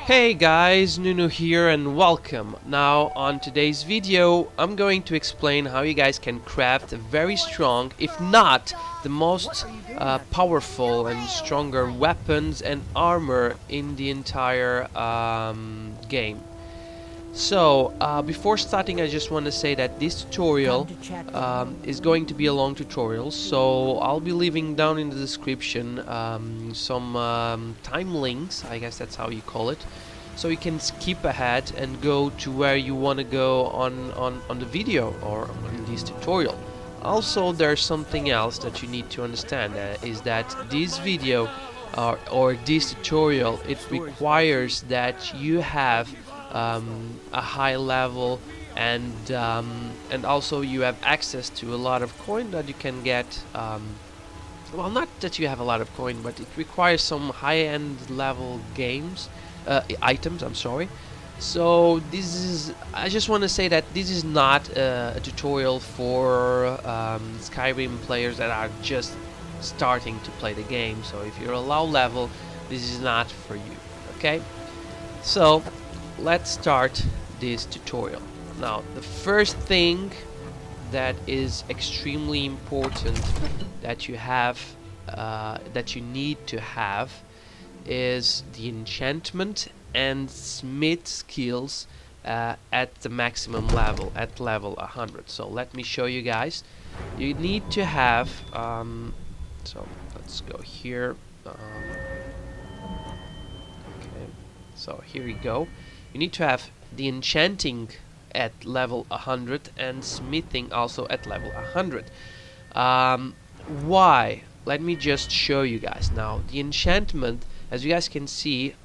Hey guys, Nunu here and welcome. Now on today's video I'm going to explain how you guys can craft a very strong, if not the most powerful and stronger weapons and armor in the entire game. So before starting, I just want to say that this tutorial is going to be a long tutorial, so I'll be leaving down in the description some time links, I guess that's how you call it, so you can skip ahead and go to where you want to go on the video or on this tutorial. Also, there's something else that you need to understand, is that this video or this tutorial, it requires that you have a high level and also you have access to a lot of coin that you can get. Well, not that you have a lot of coin, but it requires some high-end level items, I'm sorry. So this is, I just want to say that this is not a tutorial for Skyrim players that are just starting to play the game. So if you're a low level, this is not for you, okay? So let's start this tutorial. Now, the first thing that is extremely important that you have, that you need to have, is the enchantment and smith skills at the maximum level, at level 100. So let me show you guys. You need to have, so let's go here. Okay, so here we go. You need to have the enchanting at level 100 and smithing also at level 100. Why? Let me just show you guys. Now, the enchantment, as you guys can see,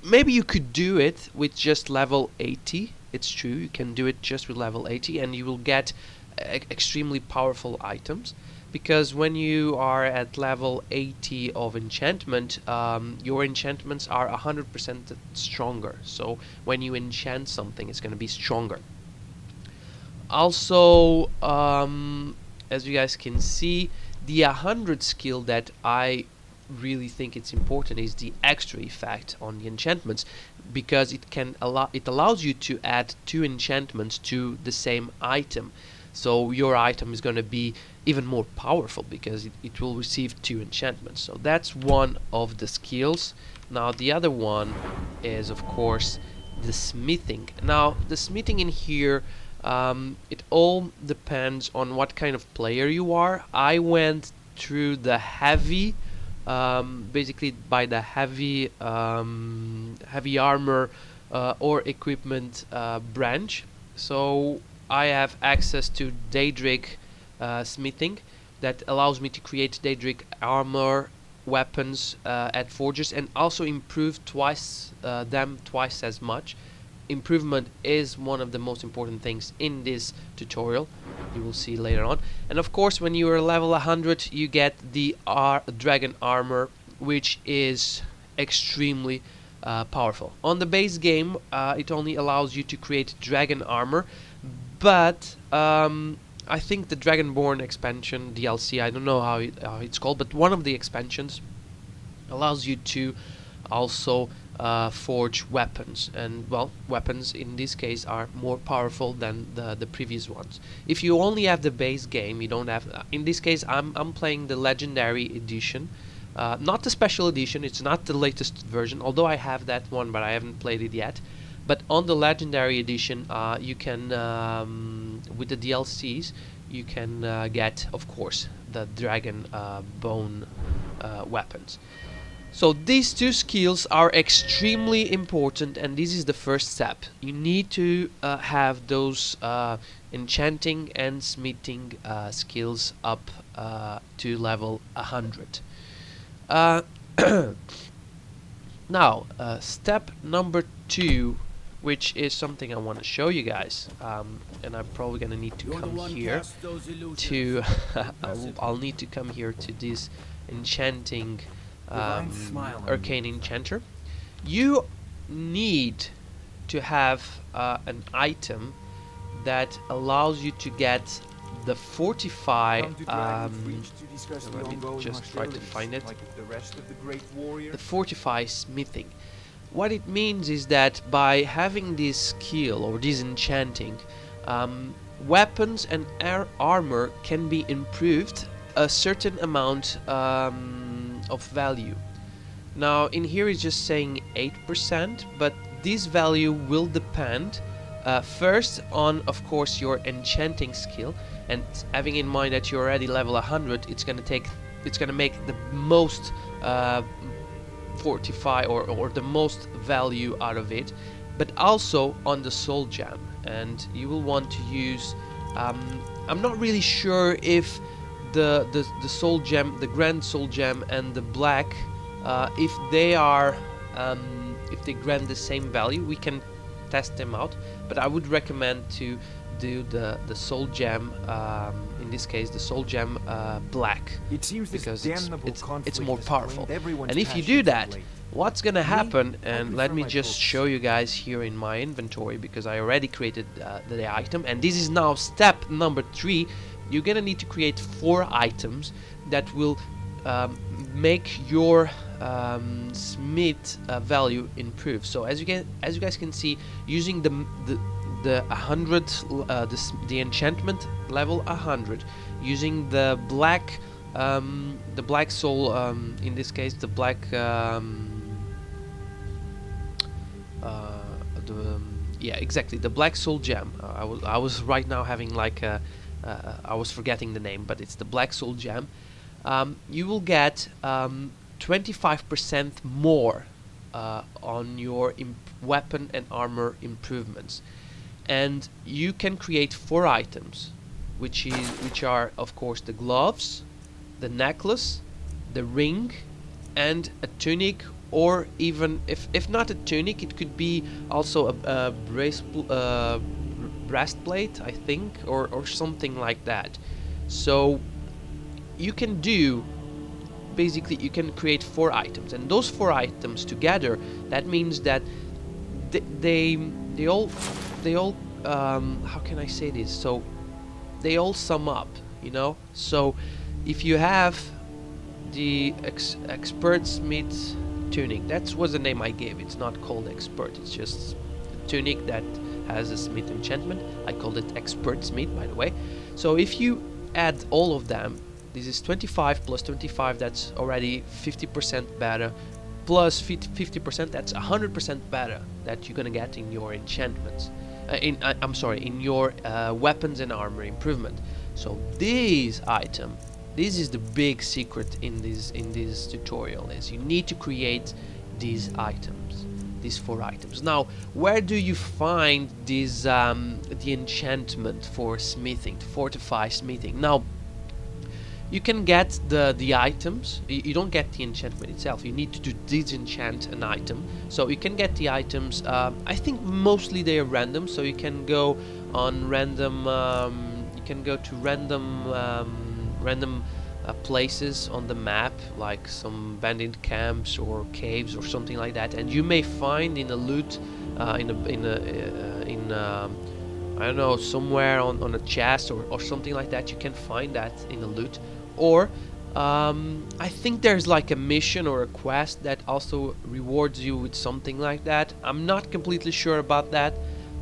maybe you could do it with just level 80. It's true, you can do it just with level 80 and you will get extremely powerful items. Because when you are at level 80 of enchantment, your enchantments are 100% stronger. So when you enchant something, it's going to be stronger. Also, as you guys can see, the 100 skill that I really think it's important is the extra effect on the enchantments, because it allows you to add 2 enchantments to the same item. So your item is going to be even more powerful because it will receive 2 enchantments. So that's one of the skills. Now the other one is, of course, the smithing. Now the smithing in here, it all depends on what kind of player you are. I went through the heavy, basically by the heavy armor or equipment branch. So I have access to Daedric smithing that allows me to create Daedric armor, weapons at forges, and also improve them twice as much. Improvement is one of the most important things in this tutorial. You will see later on. And of course, when you are level 100, you get the dragon armor, which is extremely powerful. On the base game, it only allows you to create dragon armor, but I think the Dragonborn expansion DLC, I don't know how it's called, but one of the expansions allows you to also forge weapons, and well, weapons in this case are more powerful than the previous ones. If you only have the base game, you don't have, in this case I'm playing the legendary edition, not the special edition. It's not the latest version, although I have that one, but I haven't played it yet. But on the legendary edition, you can, with the DLCs, you can get, of course, the dragon bone weapons. So these 2 skills are extremely important, and this is the first step. You need to have those enchanting and smithing skills up to level 100. Now, step number 2, which is something I want to show you guys, and I'm probably gonna need to come here to I'll need to come here to this enchanting arcane enchanter. You need to have an item that allows you to get the Fortify. Come to Dragon's Reach to discuss the Let me ongoing just try to hostilities, find it. like the rest of the Great Warrior. The Fortify Smithing. What it means is that by having this skill or this enchanting, weapons and armor can be improved a certain amount of value. Now in here it's just saying 8%, but this value will depend first on, of course, your enchanting skill, and having in mind that you're already level 100, it's gonna make the most fortify or the most value out of it, but also on the soul gem. And you will want to use I'm not really sure if the soul gem, the grand soul gem, and the black, if they are if they grant the same value. We can test them out, but I would recommend to do the soul gem, in this case the soul gem black, It seems because it's more has powerful. claimed everyone's And if you passion do that, lately. what's gonna happen, and let prefer me my just books. show you guys here in my inventory, because I already created the item, and this is now step number 3. You're gonna need to create 4 items that will make your smith value improve. So as you guys can see, using the 100, the enchantment level 100, using the black soul, in this case the black yeah, exactly, the black soul gem. I was right now having like I was forgetting the name, but it's the black soul gem. You will get 25% more on your weapon and armor improvements, and you can create 4 items, which are of course the gloves, the necklace, the ring, and a tunic, or even if not a tunic, it could be also a breastplate, I think, or something like that. So you can do, basically you can create 4 items, and those 4 items together, that means that they all how can I say this, so they all sum up, you know. So if you have the expert smith tunic, that was the name I gave. It's not called expert, it's just a tunic that has a smith enchantment. I called it expert smith, by the way. So if you add all of them, this is 25 plus 25, that's already 50% better, plus 50%, that's 100% better that you're gonna get in your enchantments, I'm sorry, in your weapons and armor improvement. So this item, this is the big secret in this tutorial, is you need to create these items, these 4 items. Now, where do you find these the enchantment for smithing, to fortify smithing? Now, you can get the items. You don't get the enchantment itself. You need to disenchant an item. So you can get the items. I think mostly they are random. So you can go on random. You can go to random places on the map, like some bandit camps or caves or something like that, and you may find in a loot, I don't know, somewhere on a chest or something like that. You can find that in a loot. Or I think there's like a mission or a quest that also rewards you with something like that. I'm not completely sure about that.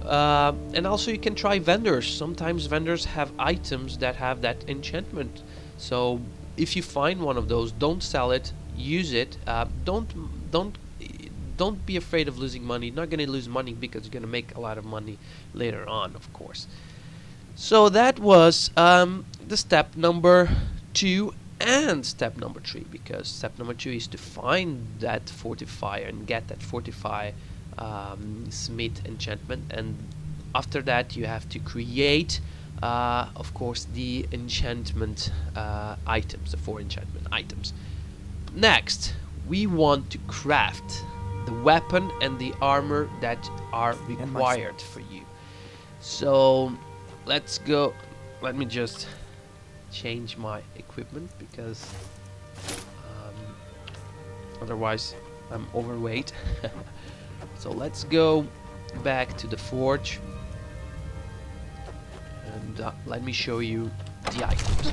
And also you can try vendors. Sometimes vendors have items that have that enchantment. So if you find one of those, don't sell it, use it. Don't be afraid of losing money. You're not going to lose money because you're going to make a lot of money later on, of course. So that was the step number 2 and step number 3, because step number 2 is to find that fortifier and get that fortify smith enchantment, and after that you have to create of course the enchantment items, the 4 enchantment items. Next, we want to craft the weapon and the armor that are required for you. So let's go. Let me just change my equipment, because otherwise I'm overweight. So let's go back to the forge, and let me show you the items.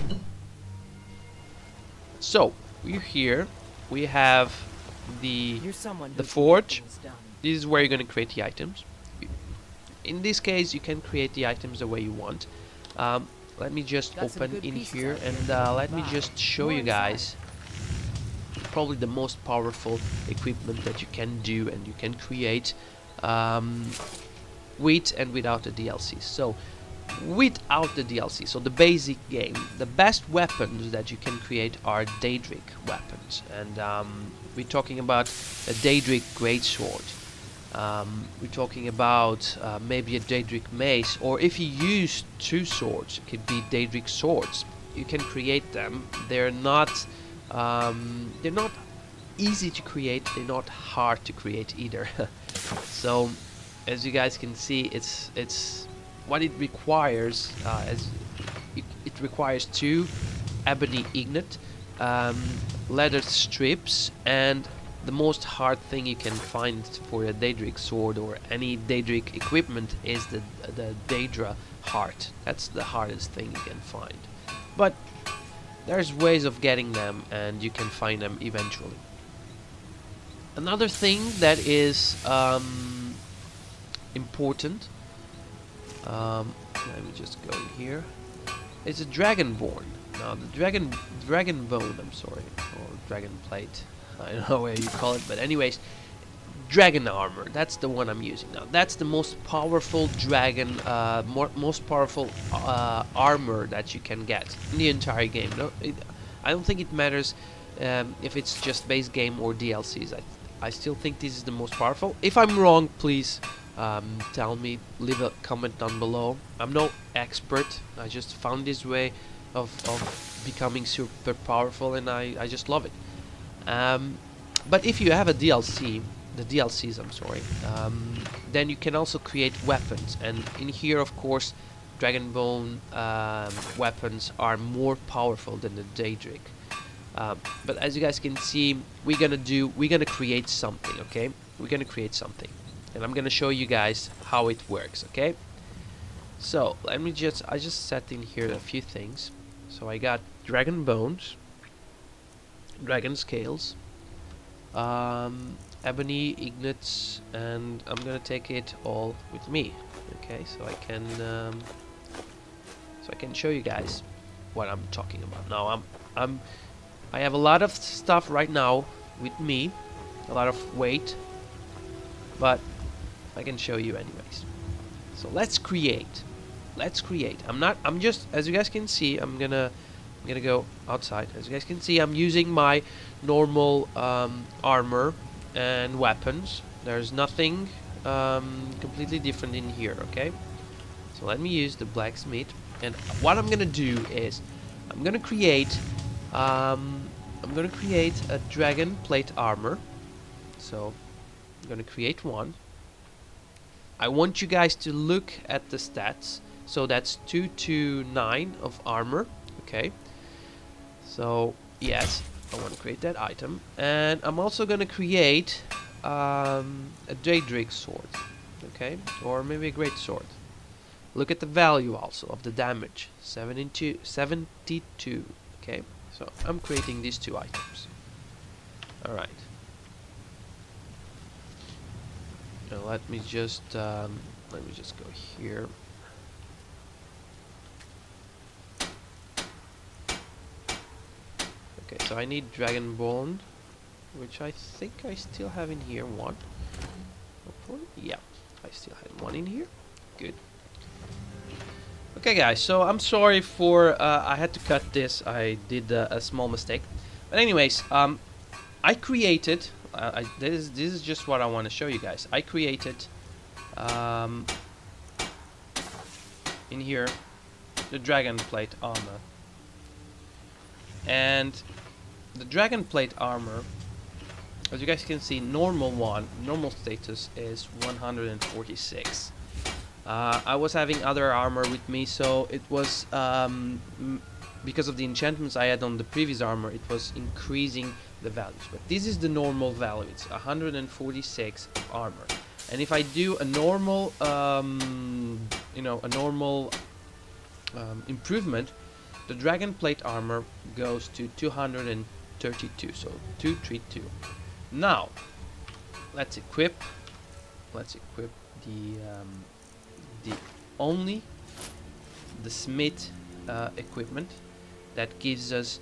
So we're here. We have the forge. This is where you're going to create the items. In this case, you can create the items the way you want. Let me just open in here and let me just show you guys probably the most powerful equipment that you can do and you can create with and without the DLC. So without the DLC, so the basic game, the best weapons that you can create are Daedric weapons, and we're talking about a Daedric greatsword. We're talking about maybe a Daedric mace, or if you use two swords, it could be Daedric swords. You can create them. They're not easy to create. They're not hard to create either. So, as you guys can see, it's what it requires. It requires two ebony ingot, leather strips, and the most hard thing you can find for a Daedric sword or any Daedric equipment is the Daedra heart. That's the hardest thing you can find. But there's ways of getting them, and you can find them eventually. Another thing that is important, let me just go in here, is a dragonborn. Now the dragon bone, I'm sorry, or dragon plate. I don't know what you call it, but anyways, dragon armor. That's the one I'm using now. That's the most powerful dragon, most powerful armor that you can get in the entire game. No, I don't think it matters if it's just base game or DLCs. I still think this is the most powerful. If I'm wrong, please tell me. Leave a comment down below. I'm no expert. I just found this way of becoming super powerful, and I just love it. But if you have a DLC, the DLCs, I'm sorry, then you can also create weapons. And in here, of course, Dragonbone weapons are more powerful than the Daedric. But as you guys can see, we're gonna create something, okay? We're gonna create something, and I'm gonna show you guys how it works, okay? So let me I just set in here a few things. So I got dragon bones, dragon scales, ebony ingots, and I'm gonna take it all with me. Okay, so I can show you guys what I'm talking about. Now I have a lot of stuff right now with me, a lot of weight, but I can show you anyways. So let's create. I'm just, as you guys can see, I'm gonna go outside. As you guys can see, I'm using my normal armor and weapons. There's nothing completely different in here, okay? So let me use the blacksmith, and what I'm gonna do is I'm gonna create a dragon plate armor. So I'm gonna create one. I want you guys to look at the stats. So that's 229 of armor, okay? So yes, I want to create that item, and I'm also gonna create a Daedric sword, okay, or maybe a great sword. Look at the value also of the damage, 72. Okay, so I'm creating these two items. All right. Now let me just go here. Okay, so I need Dragonborn, which I think I still have in here. One. Hopefully. Yeah, I still had one in here. Good. Okay, guys, so I'm sorry for I had to cut this. I did a small mistake. But anyways, I created this is just what I want to show you guys. I created in here the dragon plate armor. And the dragon plate armor, as you guys can see, normal status is 146. I was having other armor with me, so it was because of the enchantments I had on the previous armor, it was increasing the values. But this is the normal value. It's 146 of armor. And if I do a normal, improvement, the dragon plate armor goes to 232, so 232. Now let's equip the only the smith equipment that gives us,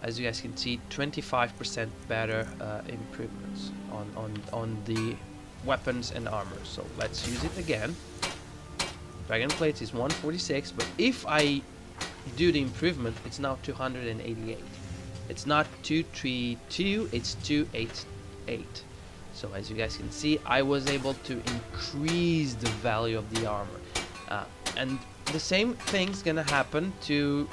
as you guys can see, 25% better improvements on the weapons and armor. So let's use it again. Dragon plate is 146, but if I do the improvement, it's now 288. It's not 232, it's 288. So as you guys can see, I was able to increase the value of the armor, and the same thing's gonna happen to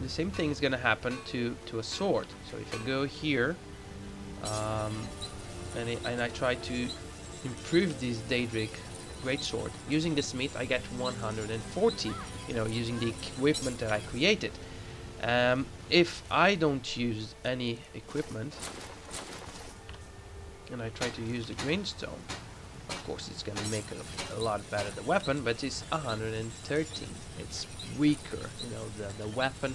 a sword. So if I go here, and I try to improve this Daedric greatsword using the smith, I get 140. You know, using the equipment that I created. If I don't use any equipment and I try to use the greenstone, of course it's gonna make a lot better the weapon, but it's 113. It's weaker. You know, the weapon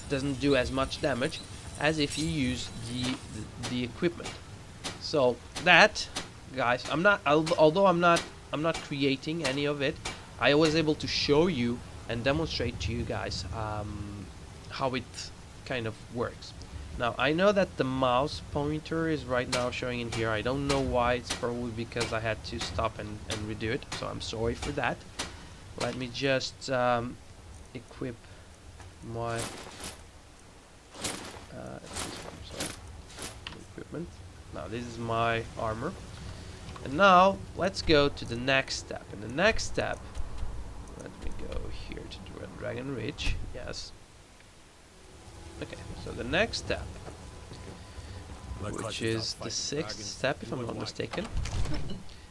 doesn't do as much damage as if you use the equipment. So that, guys, although I'm not creating any of it, I was able to show you and demonstrate to you guys how it kind of works. Now I know that the mouse pointer is right now showing in here. I don't know why. It's probably because I had to stop and redo it, so I'm sorry for that. Let me just equip my equipment. Now this is my armor, and now let's go to the next step. In the next step, let me go here to Dragon Ridge. Yes. Okay, so the next step, which is the 6th step if I'm not mistaken,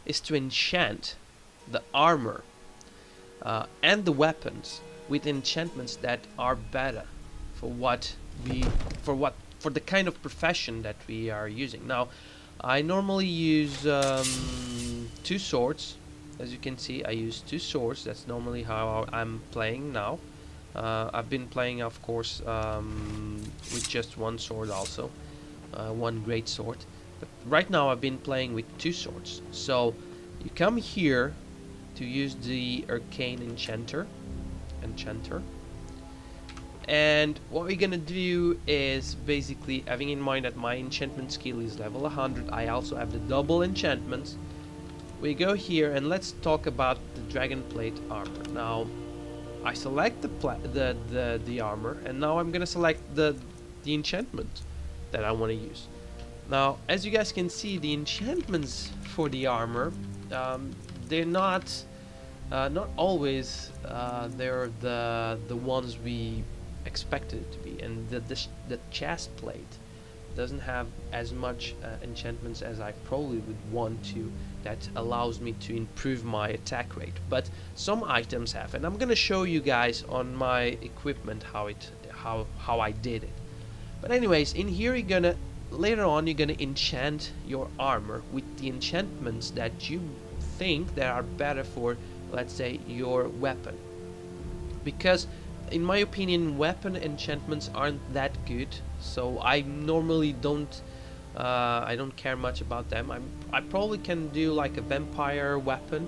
is to enchant the armor and the weapons with enchantments that are better for the kind of profession that we are using. Now I normally use 2 swords. As you can see, I use 2 swords. That's normally how I'm playing now. I've been playing, of course, with just 1 sword also, 1 great sword. But right now I've been playing with 2 swords. So you come here to use the arcane enchanter, and what we're gonna do is basically, having in mind that my enchantment skill is level 100, I also have the double enchantments. We go here and let's talk about the dragon plate armor. Now I select the armor, and now I'm gonna select the enchantment that I want to use. Now as you guys can see, the enchantments for the armor, they're not always they're the ones we expected it to be, and the chest plate doesn't have as much enchantments as I probably would want to, that allows me to improve my attack rate, but some items have, and I'm gonna show you guys on my equipment how I did it. But anyways, in here later on you're gonna enchant your armor with the enchantments that you think that are better for, let's say, your weapon, because in my opinion weapon enchantments aren't that good, so I normally don't care much about them. I probably can do like a vampire weapon,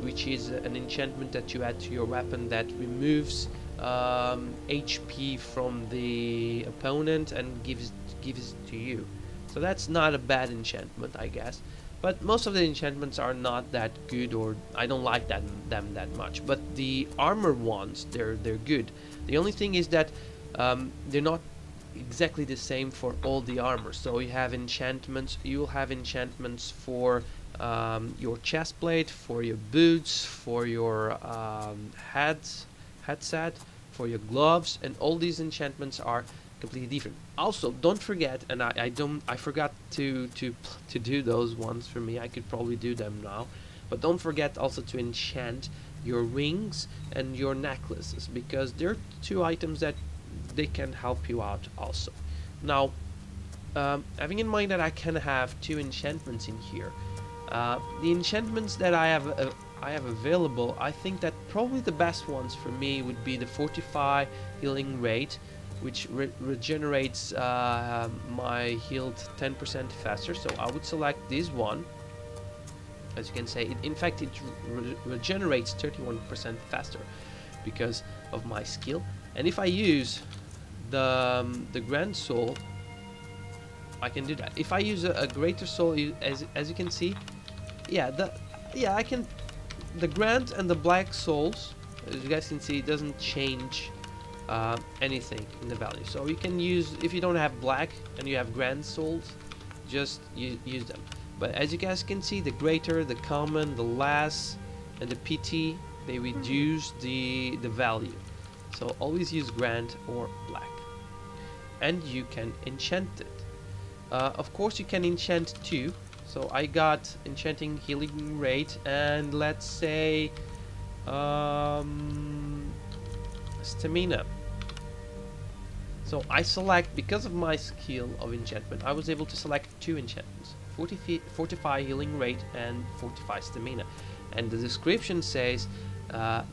which is an enchantment that you add to your weapon that removes HP from the opponent and gives it to you. So that's not a bad enchantment, I guess. But most of the enchantments are not that good, or I don't like them that much. But the armor ones, they're good. The only thing is that they're not exactly the same for all the armor. So you have enchantments. You'll have enchantments for your chest plate, for your boots, for your headset, for your gloves, and all these enchantments are completely different. Also, don't forget, and I forgot to do those ones for me. I could probably do them now, but don't forget also to enchant your rings and your necklaces, because they're 2 items that they can help you out also. Now, having in mind that I can have 2 enchantments in here, the enchantments that I have I have available, I think that probably the best ones for me would be the Fortify Healing Rate, which regenerates my health 10% faster. So I would select this one. As you can say, in fact, it regenerates 31% faster because of my skill. And if I use the Grand Soul, I can do that. If I use a Greater Soul, as you can see, I can. The Grand and the Black Souls, as you guys can see, it doesn't change anything in the value. So you can use, if you don't have Black and you have Grand Souls, just use them. But as you guys can see, the Greater, the Common, the Less, and the PT, they reduce the value. So always use Grand or Black. And you can enchant it. Of course you can enchant too. So I got enchanting healing rate and let's say stamina. So I select, because of my skill of enchantment, I was able to select 2 enchantments: Fortify healing rate and Fortify stamina. And the description says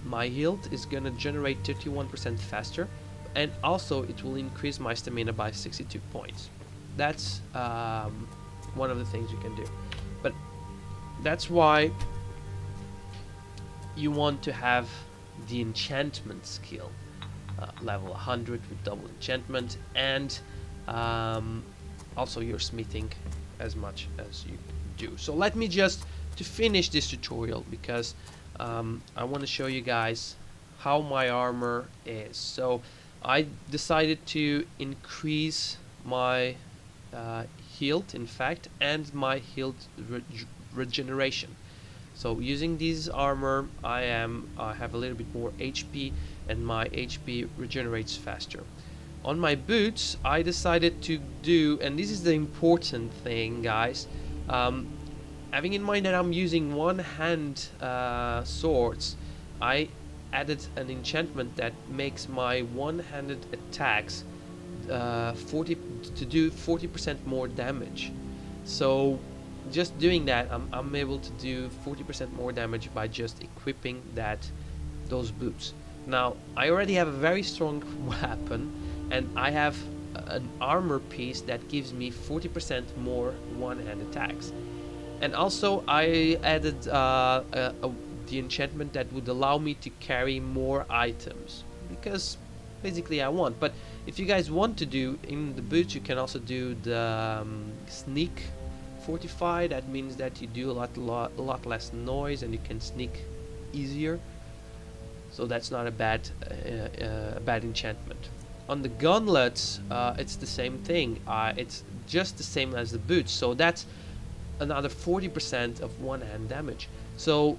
my health is gonna generate 31% faster, and also it will increase my stamina by 62 points. That's one of the things you can do. But that's why you want to have the enchantment skill level 100 with double enchantment, and also your smithing as much as you do. So let me just, to finish this tutorial, because I want to show you guys how my armor is. So I decided to increase my health, in fact, and my health regeneration. So using this armor, I have a little bit more HP, and my HP regenerates faster. On my boots, I decided to do, and this is the important thing, guys, having in mind that I'm using one-hand swords, I added an enchantment that makes my one-handed attacks to do 40% more damage. So just doing that, I'm able to do 40% more damage by just equipping those boots. Now I already have a very strong weapon, and I have an armor piece that gives me 40% more one-hand attacks. And also I added the enchantment that would allow me to carry more items, because basically I want. But if you guys want to do in the boots, you can also do the sneak fortify. That means that you do a lot less noise and you can sneak easier. So that's not a bad enchantment. On the gauntlets, it's the same thing. It's just the same as the boots. So that's another 40% of one-hand damage. So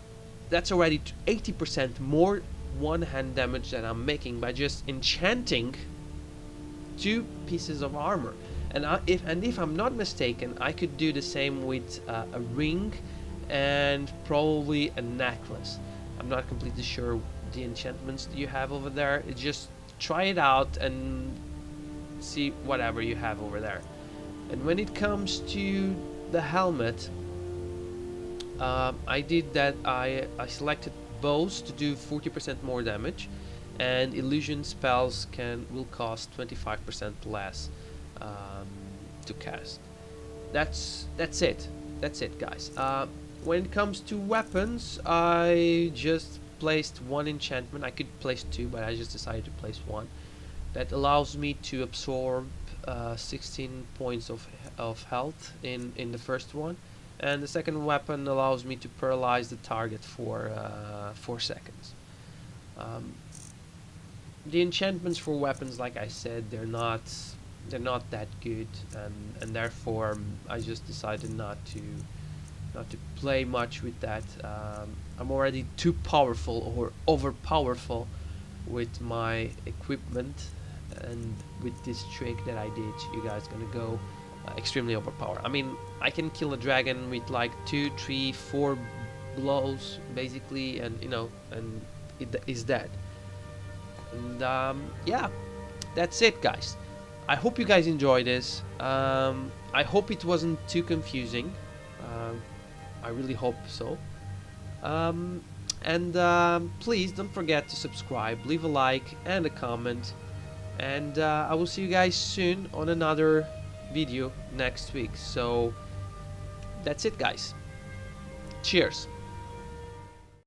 that's already 80% more one-hand damage that I'm making by just enchanting 2 pieces of armor. And if I'm not mistaken, I could do the same with a ring and probably a necklace. I'm not completely sure the enchantments you have over there. Just try it out and see whatever you have over there. And when it comes to the helmet, I did that. I selected bows to do 40% more damage, and illusion spells will cost 25% less to cast. That's it, guys. When it comes to weapons, I just placed 1 enchantment. I could place 2, but I just decided to place 1. That allows me to absorb 16 points of health in the first one, and the second weapon allows me to paralyze the target for 4 seconds. The enchantments for weapons, like I said, they're not that good, and therefore I just decided not to play much with that. I'm already too powerful or overpowerful with my equipment, and with this trick that I did, you guys gonna go extremely overpowered. I mean, I can kill a dragon with like 2, 3, 4 blows basically, and and it is dead. And yeah, that's it, guys. I hope you guys enjoy this. I hope it wasn't too confusing. I really hope so. And please don't forget to subscribe, leave a like and a comment, and I will see you guys soon on another video next week. So that's it, guys. Cheers.